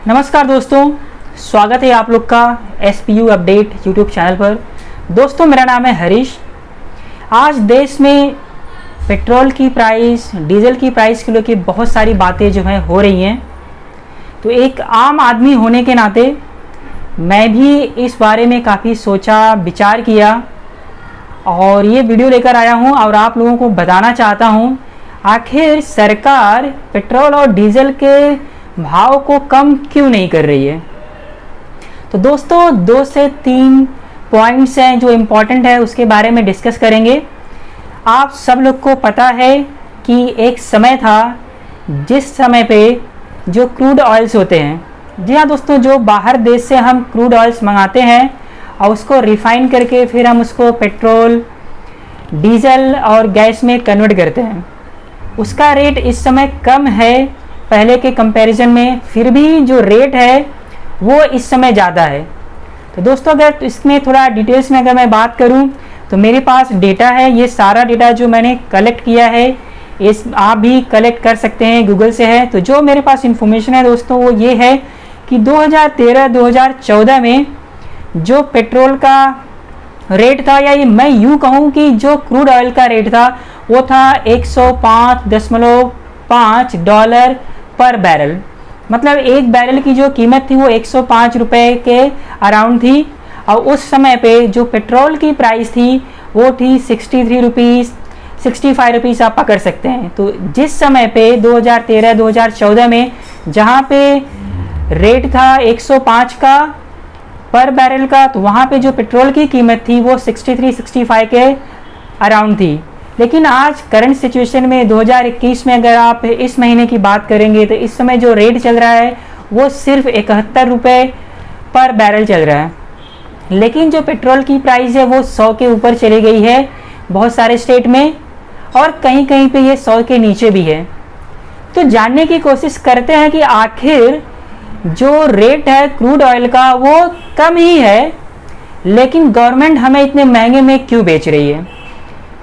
नमस्कार दोस्तों, स्वागत है आप लोग का SPU अपडेट यूट्यूब चैनल पर। दोस्तों मेरा नाम है हरीश। आज देश में पेट्रोल की प्राइस, डीजल की प्राइस के लेकर बहुत सारी बातें जो हैं हो रही हैं। तो एक आम आदमी होने के नाते मैं भी इस बारे में काफ़ी सोचा विचार किया और ये वीडियो लेकर आया हूँ और आप लोगों को बताना चाहता हूँ आखिर सरकार पेट्रोल और डीजल के भाव को कम क्यों नहीं कर रही है। तो दोस्तों 2 से 3 पॉइंट्स हैं जो इम्पोर्टेंट है, उसके बारे में डिस्कस करेंगे। आप सब लोग को पता है कि एक समय था जिस समय पे जो क्रूड ऑयल्स होते हैं, जी हाँ दोस्तों, जो बाहर देश से हम क्रूड ऑयल्स मंगाते हैं और उसको रिफ़ाइन करके फिर हम उसको पेट्रोल, डीजल और गैस में कन्वर्ट करते हैं, उसका रेट इस समय कम है पहले के कंपैरिजन में। फिर भी जो रेट है वो इस समय ज़्यादा है। तो दोस्तों अगर इसमें थोड़ा डिटेल्स में अगर मैं बात करूं तो मेरे पास डेटा है, ये सारा डेटा जो मैंने कलेक्ट किया है इस आप भी कलेक्ट कर सकते हैं, गूगल से है। तो जो मेरे पास इंफॉर्मेशन है दोस्तों वो ये है कि 2013-2014 में जो पेट्रोल का रेट था, या ये मैं यूँ कहूँ कि जो क्रूड ऑयल का रेट था वो था $105.5 पर बैरल। मतलब एक बैरल की जो कीमत थी वो 105 रुपये के अराउंड थी। और उस समय पे जो पेट्रोल की प्राइस थी वो थी 63 रुपीज़, 65 रुपीज़ आप पकड़ सकते हैं। तो जिस समय पे 2013-2014 में जहाँ पे रेट था 105 का पर बैरल का, तो वहाँ पे जो पेट्रोल की कीमत थी वो 63-65 के अराउंड थी। लेकिन आज करंट सिचुएशन में 2021 में अगर आप इस महीने की बात करेंगे तो इस समय जो रेट चल रहा है वो सिर्फ 71 रुपये पर बैरल चल रहा है। लेकिन जो पेट्रोल की प्राइस है वो 100 के ऊपर चली गई है बहुत सारे स्टेट में, और कहीं कहीं पे ये 100 के नीचे भी है। तो जानने की कोशिश करते हैं कि आखिर जो रेट है क्रूड ऑयल का वो कम ही है, लेकिन गवर्नमेंट हमें इतने महंगे में क्यों बेच रही है।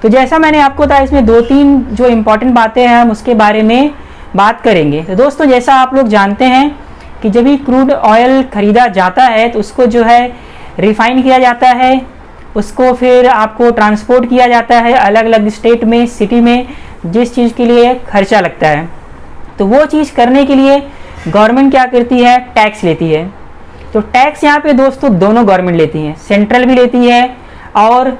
तो जैसा मैंने आपको बताया, इसमें 2-3 जो इम्पोर्टेंट बातें हैं हम उसके बारे में बात करेंगे। तो दोस्तों जैसा आप लोग जानते हैं कि जब भी क्रूड ऑयल ख़रीदा जाता है तो उसको जो है रिफ़ाइन किया जाता है, उसको फिर आपको ट्रांसपोर्ट किया जाता है अलग अलग स्टेट में, सिटी में, जिस चीज़ के लिए खर्चा लगता है। तो वो चीज़ करने के लिए गवर्नमेंट क्या करती है, टैक्स लेती है। तो टैक्स यहाँ पे दोस्तों दोनों गवर्नमेंट लेती हैं, सेंट्रल भी लेती है और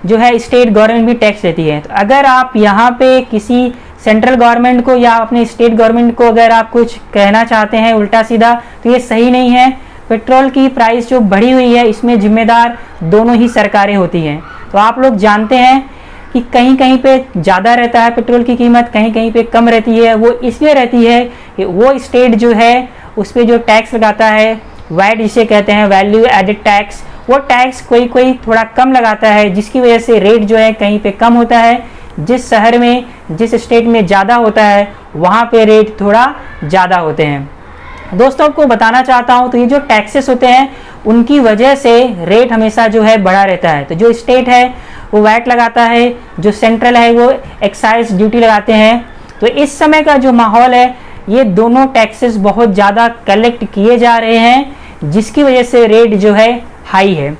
जो है स्टेट गवर्नमेंट भी टैक्स लेती है। तो अगर आप यहाँ पे किसी सेंट्रल गवर्नमेंट को या अपने स्टेट गवर्नमेंट को अगर आप कुछ कहना चाहते हैं उल्टा सीधा, तो ये सही नहीं है। पेट्रोल की प्राइस जो बढ़ी हुई है इसमें जिम्मेदार दोनों ही सरकारें होती हैं। तो आप लोग जानते हैं कि कहीं कहीं पे ज़्यादा रहता है पेट्रोल की कीमत, कहीं कहीं पे कम रहती है। वो इसलिए रहती है कि वो स्टेट जो है उस पर जो टैक्स लगाता है, वैट जिसे कहते हैं, वैल्यू एडेड टैक्स, वो टैक्स कोई कोई थोड़ा कम लगाता है, जिसकी वजह से रेट जो है कहीं पे कम होता है। जिस शहर में, जिस स्टेट में ज़्यादा होता है वहाँ पे रेट थोड़ा ज़्यादा होते हैं। दोस्तों आपको बताना चाहता हूँ, तो ये जो टैक्सेस होते हैं उनकी वजह से रेट हमेशा जो है बढ़ा रहता है। तो जो स्टेट है वो वैट लगाता है, जो सेंट्रल है वो एक्साइज ड्यूटी लगाते हैं। तो इस समय का जो माहौल है ये दोनों टैक्सेस बहुत ज़्यादा कलेक्ट किए जा रहे हैं, जिसकी वजह से रेट जो है हाई है।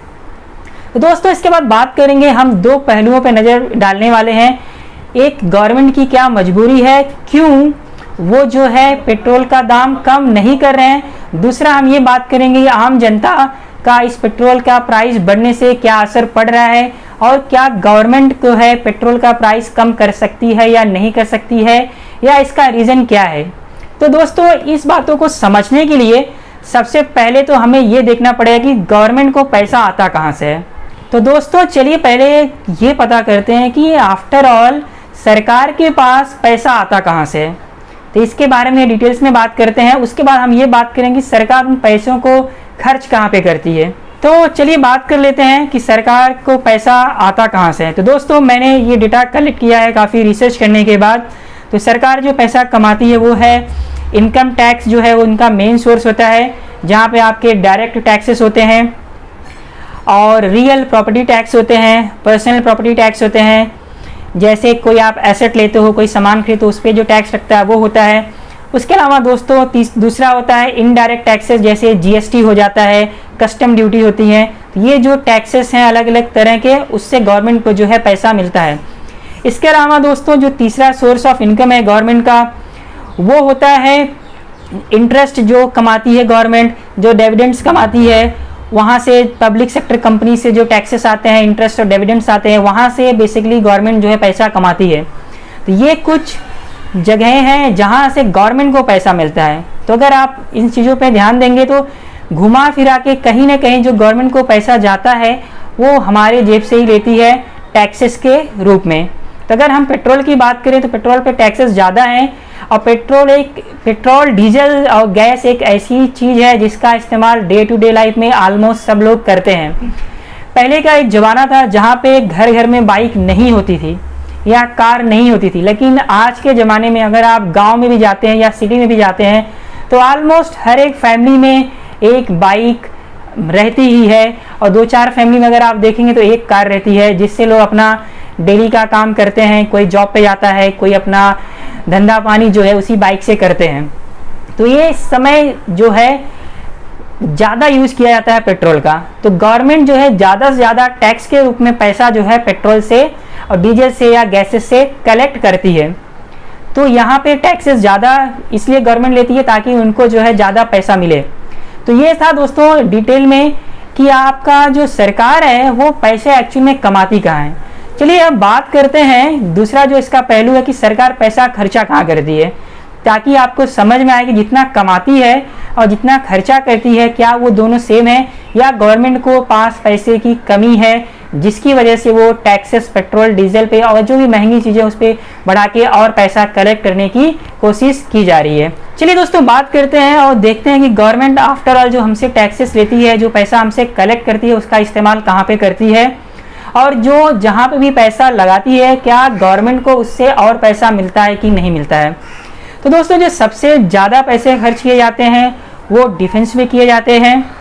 तो दोस्तों इसके बाद बात करेंगे हम 2 पहलुओं पर नज़र डालने वाले हैं। एक, गवर्नमेंट की क्या मजबूरी है, क्यों वो जो है पेट्रोल का दाम कम नहीं कर रहे हैं। दूसरा हम ये बात करेंगे आम जनता का इस पेट्रोल का प्राइस बढ़ने से क्या असर पड़ रहा है, और क्या गवर्नमेंट को है पेट्रोल का प्राइस कम कर सकती है या नहीं कर सकती है, या इसका रीज़न क्या है। तो दोस्तों इस बातों को समझने के लिए सबसे पहले तो हमें ये देखना पड़ेगा कि गवर्नमेंट को पैसा आता कहाँ से है। तो दोस्तों चलिए पहले ये पता करते हैं कि आफ्टर ऑल सरकार के पास पैसा आता कहाँ से है। तो इसके बारे में डिटेल्स में बात करते हैं। उसके बाद हम ये बात करेंगे सरकार उन पैसों को खर्च कहाँ पे करती है। तो चलिए बात कर लेते हैं कि सरकार को पैसा आता कहाँ से है। तो दोस्तों मैंने ये डेटा कलेक्ट किया है काफ़ी रिसर्च करने के बाद। तो सरकार जो पैसा कमाती है वो है इनकम टैक्स, जो है वो उनका मेन सोर्स होता है, जहाँ पे आपके डायरेक्ट टैक्सेस होते हैं और रियल प्रॉपर्टी टैक्स होते हैं, पर्सनल प्रॉपर्टी टैक्स होते हैं। जैसे कोई आप एसेट लेते हो, कोई सामान खरीदते हो, उस पर जो टैक्स लगता है वो होता है। उसके अलावा दोस्तों दूसरा होता है इनडायरेक्ट टैक्सेस, जैसे जीएसटी हो जाता है, कस्टम ड्यूटी होती है। तो ये जो टैक्सेस हैं अलग अलग तरह के, उससे गवर्नमेंट को जो है पैसा मिलता है। इसके अलावा दोस्तों जो तीसरा सोर्स ऑफ इनकम है गवर्नमेंट का, वो होता है इंटरेस्ट जो कमाती है गवर्नमेंट, जो डिविडेंड्स कमाती है, वहाँ से पब्लिक सेक्टर कंपनी से जो टैक्सेस आते हैं, इंटरेस्ट और डिविडेंड्स आते हैं, वहाँ से बेसिकली गवर्नमेंट जो है पैसा कमाती है। तो ये कुछ जगहें हैं जहाँ से गवर्नमेंट को पैसा मिलता है। तो अगर आप इन चीज़ों पे ध्यान देंगे तो घुमा फिरा के कहीं ना कहीं जो गवर्नमेंट को पैसा जाता है वो हमारे जेब से ही लेती है टैक्सेस के रूप में। तो अगर हम पेट्रोल की बात करें तो पेट्रोल पे टैक्सेस ज़्यादा हैं, और पेट्रोल डीजल और गैस एक ऐसी चीज़ है जिसका इस्तेमाल डे टू डे लाइफ में ऑलमोस्ट सब लोग करते हैं। पहले का एक ज़माना था जहाँ पे घर घर में बाइक नहीं होती थी या कार नहीं होती थी, लेकिन आज के ज़माने में अगर आप गांव में भी जाते हैं या सिटी में भी जाते हैं तो ऑलमोस्ट हर एक फैमिली में एक बाइक रहती ही है, और 2-4 फैमिली में अगर आप देखेंगे तो एक कार रहती है, जिससे लोग अपना डेली का काम करते हैं। कोई जॉब पे जाता है, कोई अपना धंधा पानी जो है उसी बाइक से करते हैं। तो ये समय जो है ज़्यादा यूज़ किया जाता है पेट्रोल का। तो गवर्नमेंट जो है ज़्यादा से ज़्यादा टैक्स के रूप में पैसा जो है पेट्रोल से और डीजल से या गैसेस से कलेक्ट करती है। तो यहाँ पे टैक्सेस ज़्यादा इसलिए गवर्नमेंट लेती है ताकि उनको जो है ज़्यादा पैसा मिले। तो ये था दोस्तों डिटेल में कि आपका जो सरकार है वो पैसे एक्चुअली में कमाती कहाँ है। चलिए अब बात करते हैं दूसरा जो इसका पहलू है कि सरकार पैसा खर्चा कहाँ करती है, ताकि आपको समझ में आए कि जितना कमाती है और जितना खर्चा करती है क्या वो दोनों सेम है, या गवर्नमेंट को पास पैसे की कमी है जिसकी वजह से वो टैक्सेस पेट्रोल डीजल पे और जो भी महंगी चीज़ें उस पर बढ़ा के और पैसा कलेक्ट करने की कोशिश की जा रही है। चलिए दोस्तों बात करते हैं और देखते हैं कि गवर्नमेंट आफ्टर ऑल जो हमसे टैक्सेस लेती है, जो पैसा हमसे कलेक्ट करती है, उसका इस्तेमाल कहाँ पे करती है, और जो जहाँ पे भी पैसा लगाती है क्या गवर्नमेंट को उससे और पैसा मिलता है कि नहीं मिलता है। तो दोस्तों जो सबसे ज़्यादा पैसे खर्च किए जाते हैं वो डिफेंस में किए जाते हैं।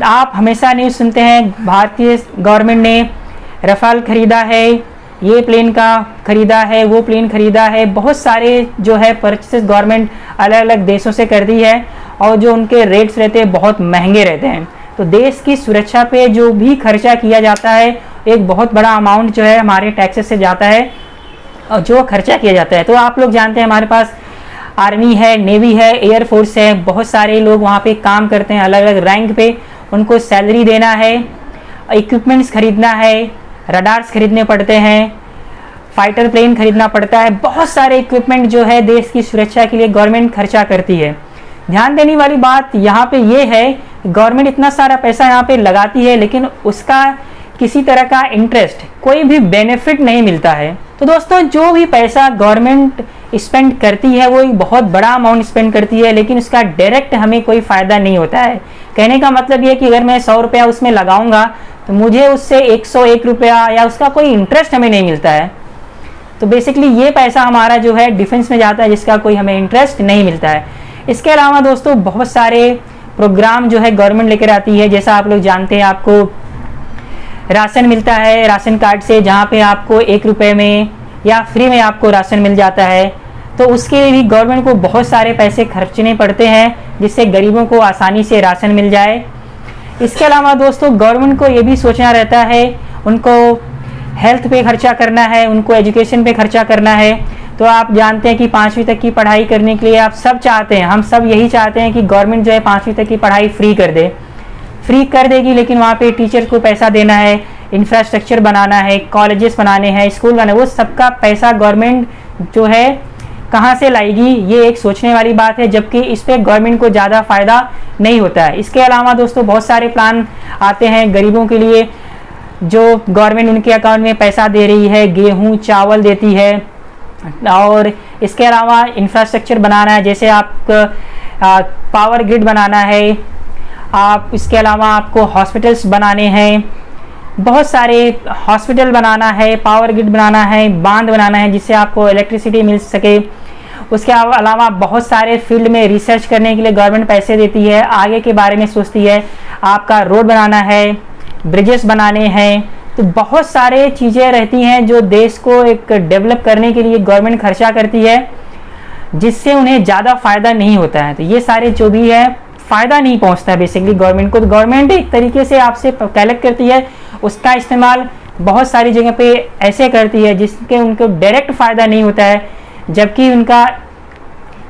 आप हमेशा न्यूज़ सुनते हैं भारतीय गवर्नमेंट ने रफाल खरीदा है, ये प्लेन का खरीदा है, वो प्लेन खरीदा है, बहुत सारे जो है परचेस गवर्नमेंट अलग अलग देशों से करती है, और जो उनके रेट्स रहते हैं बहुत महंगे रहते हैं। तो देश की सुरक्षा पे जो भी खर्चा किया जाता है एक बहुत बड़ा अमाउंट जो है हमारे टैक्सेस से जाता है और जो खर्चा किया जाता है। तो आप लोग जानते हैं हमारे पास आर्मी है, नेवी है, एयरफोर्स है, बहुत सारे लोग वहाँ पे काम करते हैं अलग अलग रैंक पे, उनको सैलरी देना है, इक्विपमेंट्स खरीदना है, रडार्स खरीदने पड़ते हैं, फाइटर प्लेन खरीदना पड़ता है, बहुत सारे इक्विपमेंट जो है देश की सुरक्षा के लिए गवर्नमेंट खर्चा करती है। ध्यान देने वाली बात यहाँ पे ये है गवर्नमेंट इतना सारा पैसा यहाँ पे लगाती है लेकिन उसका किसी तरह का इंटरेस्ट, कोई भी बेनिफिट नहीं मिलता है। तो दोस्तों जो भी पैसा गवर्नमेंट स्पेंड करती है वो एक बहुत बड़ा अमाउंट स्पेंड करती है, लेकिन उसका डायरेक्ट हमें कोई फ़ायदा नहीं होता है। कहने का मतलब ये कि अगर मैं 100 रुपया उसमें लगाऊंगा तो मुझे उससे 101 रुपया या उसका कोई इंटरेस्ट हमें नहीं मिलता है। तो बेसिकली ये पैसा हमारा जो है डिफेंस में जाता है जिसका कोई हमें इंटरेस्ट नहीं मिलता है। इसके अलावा दोस्तों बहुत सारे प्रोग्राम जो है गवर्नमेंट लेकर आती है, जैसा आप लोग जानते हैं आपको राशन मिलता है राशन कार्ड से, जहाँ पे आपको 1 रुपये में या फ्री में आपको राशन मिल जाता है। तो उसके लिए भी गवर्नमेंट को बहुत सारे पैसे खर्चने पड़ते हैं जिससे गरीबों को आसानी से राशन मिल जाए। इसके अलावा दोस्तों गवर्नमेंट को ये भी सोचना रहता है, उनको हेल्थ पे खर्चा करना है, उनको एजुकेशन पे खर्चा करना है। तो आप जानते हैं कि 5वीं तक की पढ़ाई करने के लिए आप सब चाहते हैं, हम सब यही चाहते हैं कि गवर्नमेंट जो है 5वीं तक की पढ़ाई फ्री कर दे। फ्री कर देगी लेकिन वहाँ पे टीचर्स को पैसा देना है, इंफ्रास्ट्रक्चर बनाना है, कॉलेजेस बनाने हैं, स्कूल बनाने, वो सबका पैसा गवर्नमेंट जो है कहाँ से लाएगी, ये एक सोचने वाली बात है, जबकि इस पर गवर्नमेंट को ज़्यादा फ़ायदा नहीं होता है। इसके अलावा दोस्तों बहुत सारे प्लान आते हैं गरीबों के लिए जो गवर्नमेंट उनके अकाउंट में पैसा दे रही है, गेहूँ चावल देती है। और इसके अलावा इंफ्रास्ट्रक्चर बनाना है, जैसे आप पावर ग्रिड बनाना है, आप इसके अलावा आपको हॉस्पिटल्स बनाने हैं, बहुत सारे हॉस्पिटल बनाना है, पावर ग्रिड बनाना है, बांध बनाना है जिससे आपको इलेक्ट्रिसिटी मिल सके। उसके अलावा बहुत सारे फील्ड में रिसर्च करने के लिए गवर्नमेंट पैसे देती है, आगे के बारे में सोचती है, आपका रोड बनाना है, ब्रिजेस बनाने हैं। तो बहुत सारे चीज़ें रहती हैं जो देश को एक डेवलप करने के लिए गवर्नमेंट खर्चा करती है। जिससे उन्हें ज़्यादा फ़ायदा नहीं होता है। तो ये सारे जो भी है फ़ायदा नहीं पहुंचता है बेसिकली गवर्नमेंट को। तो गवर्नमेंट एक तरीके से आपसे कलेक्ट करती है, उसका इस्तेमाल बहुत सारी जगह पे ऐसे करती है जिसके उनको डायरेक्ट फ़ायदा नहीं होता है,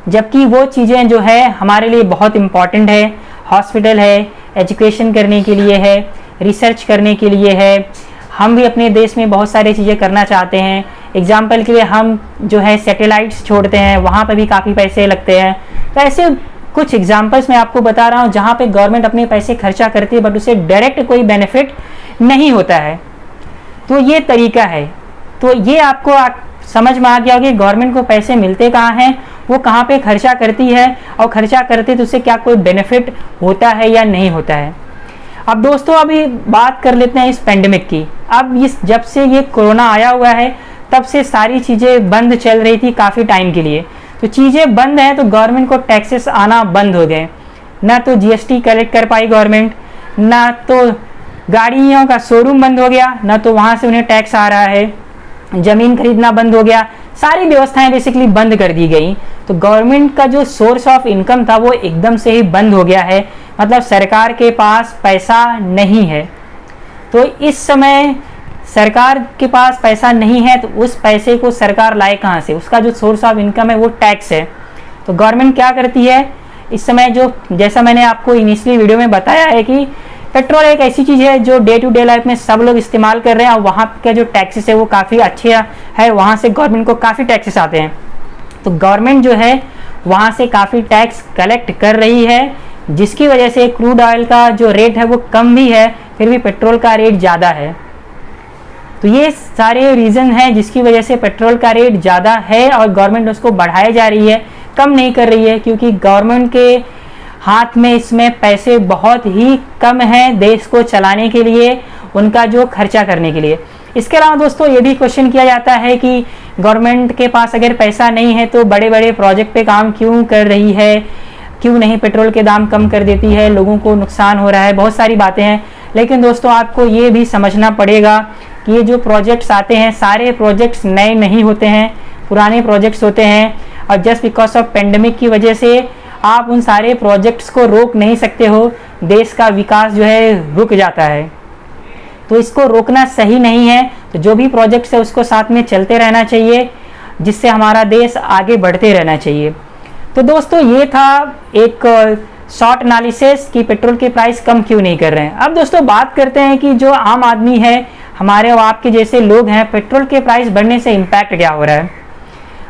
जबकि वो चीज़ें जो है हमारे लिए बहुत इम्पॉर्टेंट है। हॉस्पिटल है, एजुकेशन करने के लिए है, रिसर्च करने के लिए है। हम भी अपने देश में बहुत सारी चीज़ें करना चाहते हैं। एग्जाम्पल के लिए हम जो है सैटेलाइट्स छोड़ते हैं, वहाँ पर भी काफ़ी पैसे लगते हैं। तो ऐसे कुछ एग्जाम्पल्स मैं आपको बता रहा हूँ जहाँ पे गवर्नमेंट अपने पैसे खर्चा करती है बट उसे डायरेक्ट कोई बेनिफिट नहीं होता है। तो ये तरीका है। तो ये आपको समझ में आ गया कि गवर्नमेंट को पैसे मिलते कहाँ हैं, वो कहाँ पे खर्चा करती है, और खर्चा करते तो उससे क्या कोई बेनिफिट होता है या नहीं होता है। अब दोस्तों अभी बात कर लेते हैं इस पेंडेमिक की। अब जब से ये कोरोना आया हुआ है तब से सारी चीज़ें बंद चल रही थी काफ़ी टाइम के लिए। तो चीज़ें बंद हैं तो गवर्नमेंट को टैक्सेस आना बंद हो गए। ना तो जीएसटी कलेक्ट कर पाई गवर्नमेंट, ना तो गाड़ियों का शोरूम बंद हो गया, ना तो वहाँ से उन्हें टैक्स आ रहा है, ज़मीन खरीदना बंद हो गया, सारी व्यवस्थाएं बेसिकली बंद कर दी गई। तो गवर्नमेंट का जो सोर्स ऑफ इनकम था वो एकदम से ही बंद हो गया है, मतलब सरकार के पास पैसा नहीं है। तो इस समय सरकार के पास पैसा नहीं है तो उस पैसे को सरकार लाए कहाँ से? उसका जो सोर्स ऑफ इनकम है वो टैक्स है। तो गवर्नमेंट क्या करती है इस समय, जो जैसा मैंने आपको इनिशियली वीडियो में बताया है कि पेट्रोल एक ऐसी चीज़ है जो डे टू डे लाइफ में सब लोग इस्तेमाल कर रहे हैं और वहाँ के जो टैक्सेस है वो काफ़ी अच्छे है, वहाँ से गवर्नमेंट को काफ़ी टैक्सेस आते हैं। तो गवर्नमेंट जो है वहाँ से काफ़ी टैक्स कलेक्ट कर रही है, जिसकी वजह से क्रूड ऑयल का जो रेट है वो कम भी है, फिर भी पेट्रोल का रेट ज़्यादा है। तो ये सारे रीज़न हैं जिसकी वजह से पेट्रोल का रेट ज़्यादा है और गवर्नमेंट उसको बढ़ाए जा रही है, कम नहीं कर रही है, क्योंकि गवर्नमेंट के हाथ में इसमें पैसे बहुत ही कम हैं देश को चलाने के लिए, उनका जो खर्चा करने के लिए। इसके अलावा दोस्तों ये भी क्वेश्चन किया जाता है कि गवर्नमेंट के पास अगर पैसा नहीं है तो बड़े बड़े प्रोजेक्ट पे काम क्यों कर रही है, क्यों नहीं पेट्रोल के दाम कम कर देती है, लोगों को नुकसान हो रहा है, बहुत सारी बातें हैं। लेकिन दोस्तों आपको ये भी समझना पड़ेगा कि ये जो प्रोजेक्ट्स आते हैं सारे प्रोजेक्ट्स नए नहीं होते हैं, पुराने प्रोजेक्ट्स होते हैं, और जस्ट बिकॉज ऑफ पेंडेमिक की वजह से आप उन सारे प्रोजेक्ट्स को रोक नहीं सकते हो, देश का विकास जो है रुक जाता है। तो इसको रोकना सही नहीं है। तो जो भी प्रोजेक्ट्स है उसको साथ में चलते रहना चाहिए, जिससे हमारा देश आगे बढ़ते रहना चाहिए। तो दोस्तों ये था एक शॉर्ट एनालिसिस कि पेट्रोल के प्राइस कम क्यों नहीं कर रहे हैं। अब दोस्तों बात करते हैं कि जो आम आदमी है, हमारे और आपके जैसे लोग हैं, पेट्रोल के प्राइस बढ़ने से इम्पैक्ट क्या हो रहा है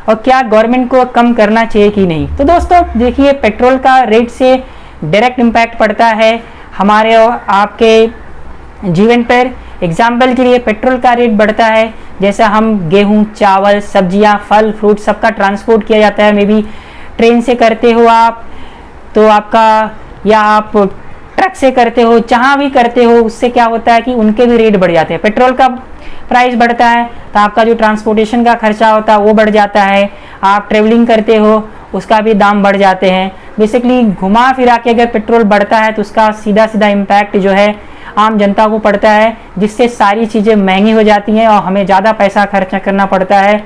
और क्या गवर्नमेंट को कम करना चाहिए कि नहीं। तो दोस्तों देखिए, पेट्रोल का रेट से डायरेक्ट इम्पैक्ट पड़ता है हमारे और आपके जीवन पर। एग्जाम्पल के लिए पेट्रोल का रेट बढ़ता है, जैसे हम गेहूं, चावल, सब्जियां, फल, फ्रूट सबका ट्रांसपोर्ट किया जाता है। मे बी ट्रेन से करते हो आप तो आपका, या आप ट्रक से करते हो, जहाँ भी करते हो, उससे क्या होता है कि उनके भी रेट बढ़ जाते हैं। पेट्रोल का प्राइस बढ़ता है तो आपका जो ट्रांसपोर्टेशन का खर्चा होता है वो बढ़ जाता है। आप ट्रेवलिंग करते हो उसका भी दाम बढ़ जाते हैं। बेसिकली घुमा फिरा के अगर पेट्रोल बढ़ता है तो उसका सीधा सीधा इम्पैक्ट जो है आम जनता को पड़ता है, जिससे सारी चीज़ें महंगी हो जाती हैं और हमें ज़्यादा पैसा खर्च करना पड़ता है।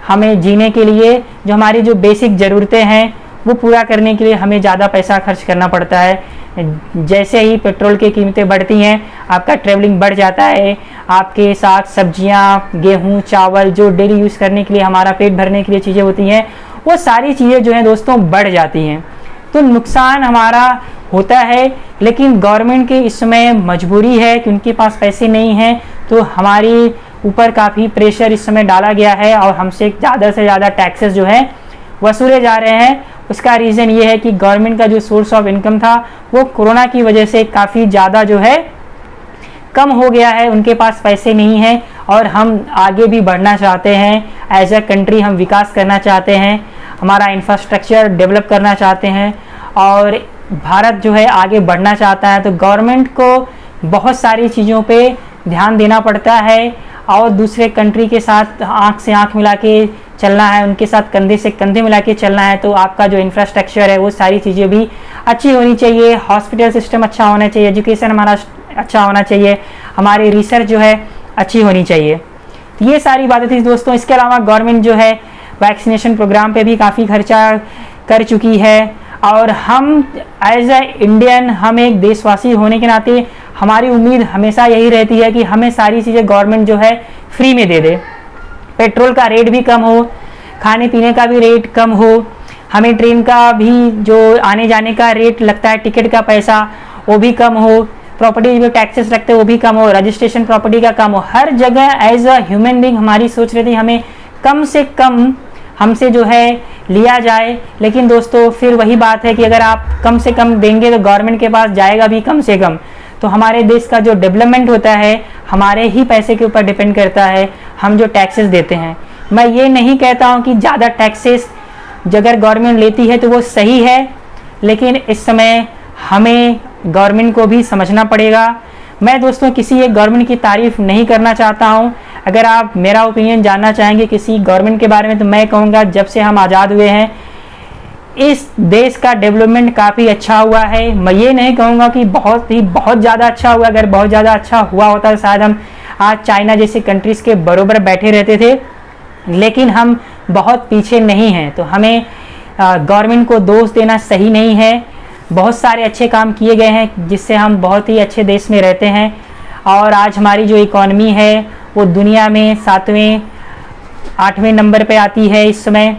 हमें जीने के लिए जो हमारी जो बेसिक ज़रूरतें हैं वो पूरा करने के लिए हमें ज़्यादा पैसा खर्च करना पड़ता है। जैसे ही पेट्रोल की कीमतें बढ़ती हैं आपका ट्रैवलिंग बढ़ जाता है, आपके साथ सब्जियां, गेहूं, चावल, जो डेली यूज़ करने के लिए हमारा पेट भरने के लिए चीज़ें होती हैं, वो सारी चीज़ें जो हैं दोस्तों बढ़ जाती हैं। तो नुकसान हमारा होता है, लेकिन गवर्नमेंट की इस समय मजबूरी है कि उनके पास पैसे नहीं हैं, तो हमारी ऊपर काफ़ी प्रेशर इस समय डाला गया है और हमसे ज़्यादा से ज़्यादा टैक्सेस जो है वसूले जा रहे हैं। उसका रीज़न ये है कि गवर्नमेंट का जो सोर्स ऑफ इनकम था वो कोरोना की वजह से काफ़ी ज़्यादा जो है कम हो गया है, उनके पास पैसे नहीं हैं और हम आगे भी बढ़ना चाहते हैं। एज ए कंट्री हम विकास करना चाहते हैं, हमारा इंफ्रास्ट्रक्चर डेवलप करना चाहते हैं और भारत जो है आगे बढ़ना चाहता है। तो गवर्नमेंट को बहुत सारी चीज़ों पे ध्यान देना पड़ता है और दूसरे कंट्री के साथ आँख से आँख मिला के चलना है, उनके साथ कंधे से कंधे मिला के चलना है। तो आपका जो इंफ्रास्ट्रक्चर है वो सारी चीज़ें भी अच्छी होनी चाहिए, हॉस्पिटल सिस्टम अच्छा होना चाहिए, एजुकेशन हमारा अच्छा होना चाहिए, हमारी रिसर्च जो है अच्छी होनी चाहिए। तो ये सारी बातें थी दोस्तों। इसके अलावा गवर्नमेंट जो है वैक्सीनेशन प्रोग्राम पे भी काफ़ी खर्चा कर चुकी है। और हम एज ए इंडियन, हम एक देशवासी होने के नाते हमारी उम्मीद हमेशा यही रहती है कि हमें सारी चीज़ें गवर्नमेंट जो है फ्री में दे दे। पेट्रोल का रेट भी कम हो, खाने पीने का भी रेट कम हो, हमें ट्रेन का भी जो आने जाने का रेट लगता है, टिकट का पैसा, वो भी कम हो, प्रॉपर्टी जो टैक्सेस लगते हैं वो भी कम हो, रजिस्ट्रेशन प्रॉपर्टी का कम हो। हर जगह एज अ ह्यूमन बींग हमारी सोच रहती है हमें कम से कम हमसे जो है लिया जाए। लेकिन दोस्तों फिर वही बात है कि अगर आप कम से कम देंगे तो गवर्नमेंट के पास जाएगा भी कम से कम। तो हमारे देश का जो डेवलपमेंट होता है हमारे ही पैसे के ऊपर डिपेंड करता है, हम जो टैक्सेस देते हैं। मैं ये नहीं कहता हूँ कि ज़्यादा टैक्सेस अगर गवर्नमेंट लेती है तो वो सही है, लेकिन इस समय हमें गवर्नमेंट को भी समझना पड़ेगा। मैं दोस्तों किसी एक गवर्नमेंट की तारीफ नहीं करना चाहता हूं। अगर आप मेरा ओपिनियन जानना चाहेंगे किसी गवर्नमेंट के बारे में तो मैं कहूँगा जब से हम आज़ाद हुए हैं इस देश का डेवलपमेंट काफ़ी अच्छा हुआ है। मैं ये नहीं कहूँगा कि बहुत ज़्यादा अच्छा हुआ, अगर बहुत ज़्यादा अच्छा हुआ होता तो शायद हम आज चाइना जैसे कंट्रीज़ के बराबर बैठे रहते थे, लेकिन हम बहुत पीछे नहीं हैं। तो हमें गवर्नमेंट को दोष देना सही नहीं है। बहुत सारे अच्छे काम किए गए हैं जिससे हम बहुत ही अच्छे देश में रहते हैं और आज हमारी जो इकॉनमी है वो दुनिया में 7वें 8वें नंबर पे आती है इस समय।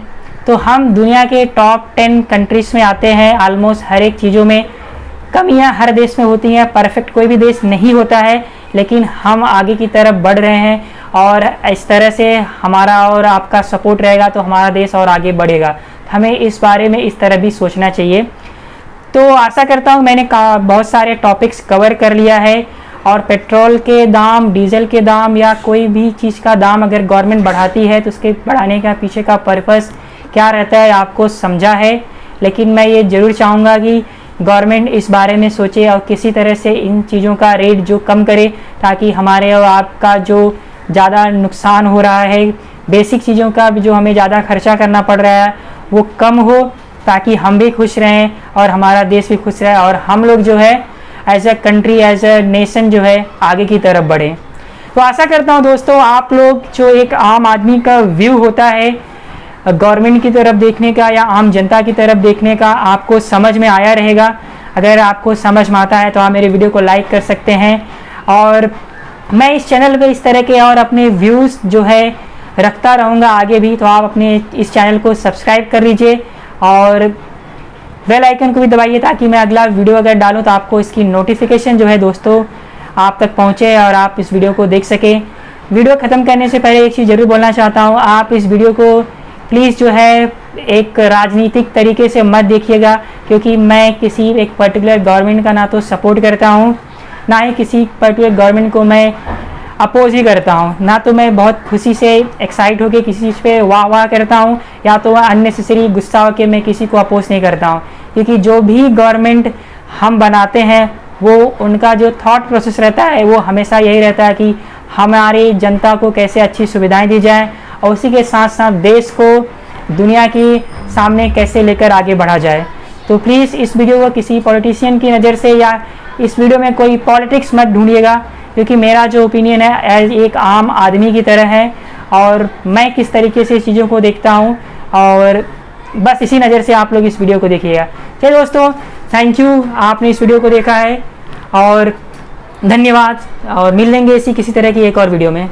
तो हम दुनिया के टॉप 10 कंट्रीज़ में आते हैं ऑलमोस्ट हर एक चीज़ों में। कमियां हर देश में होती हैं, परफेक्ट कोई भी देश नहीं होता है, लेकिन हम आगे की तरफ बढ़ रहे हैं और इस तरह से हमारा और आपका सपोर्ट रहेगा तो हमारा देश और आगे बढ़ेगा। हमें इस बारे में इस तरह भी सोचना चाहिए। तो आशा करता हूँ मैंने बहुत सारे टॉपिक्स कवर कर लिया है और पेट्रोल के दाम, डीजल के दाम या कोई भी चीज़ का दाम अगर गवर्नमेंट बढ़ाती है तो उसके बढ़ाने का पीछे का पर्पस क्या रहता है आपको समझा है। लेकिन मैं ये ज़रूर चाहूँगा कि गवर्नमेंट इस बारे में सोचे और किसी तरह से इन चीज़ों का रेट जो कम करे ताकि हमारे और आपका जो ज़्यादा नुकसान हो रहा है, बेसिक चीज़ों का भी जो हमें ज़्यादा खर्चा करना पड़ रहा है वो कम हो, ताकि हम भी खुश रहें और हमारा देश भी खुश रहे और हम लोग जो है as a country, as a nation जो है आगे की तरफ बढ़ें। तो आशा करता हूँ दोस्तों आप लोग जो एक आम आदमी का व्यू होता है गवर्नमेंट की तरफ देखने का या आम जनता की तरफ देखने का आपको समझ में आया रहेगा। अगर आपको समझ में आता है तो आप मेरे वीडियो को लाइक कर सकते हैं और मैं इस चैनल पे इस तरह के और अपने व्यूज़ जो है रखता रहूँगा आगे भी। तो आप अपने इस चैनल को सब्सक्राइब कर लीजिए और बेल आइकन को भी दबाइए ताकि मैं अगला वीडियो अगर डालूँ तो आपको इसकी नोटिफिकेशन जो है दोस्तों आप तक पहुँचे और आप इस वीडियो को देख सकें। वीडियो ख़त्म करने से पहले एक चीज़ ज़रूर बोलना चाहता हूँ, आप इस वीडियो को प्लीज़ जो है एक राजनीतिक तरीके से मत देखिएगा, क्योंकि मैं किसी एक पर्टिकुलर गवर्नमेंट का ना तो सपोर्ट करता हूँ ना ही किसी पर्टिकुलर गवर्नमेंट को मैं अपोज ही करता हूँ। ना तो मैं बहुत खुशी से एक्साइट होकर किसी चीज़ पे वाह वाह करता हूँ या तो अननेसेसरी गुस्सा होकर मैं किसी को अपोज नहीं करता हूँ, क्योंकि जो भी गवर्नमेंट हम बनाते हैं वो उनका जो थॉट प्रोसेस रहता है वो हमेशा यही रहता है कि हमारी जनता को कैसे अच्छी सुविधाएं दी जाएं और उसी के साथ साथ देश को दुनिया के सामने कैसे लेकर आगे बढ़ा जाए। तो प्लीज़ इस वीडियो को किसी पॉलिटिशियन की नज़र से या इस वीडियो में कोई पॉलिटिक्स मत ढूंढिएगा, क्योंकि मेरा जो ओपिनियन है एज एक आम आदमी की तरह है और मैं किस तरीके से चीज़ों को देखता हूँ और बस इसी नज़र से आप लोग इस वीडियो को देखिएगा। चलिए दोस्तों, थैंक यू आपने इस वीडियो को देखा है और धन्यवाद और मिल लेंगे इसी किसी तरह की एक और वीडियो में।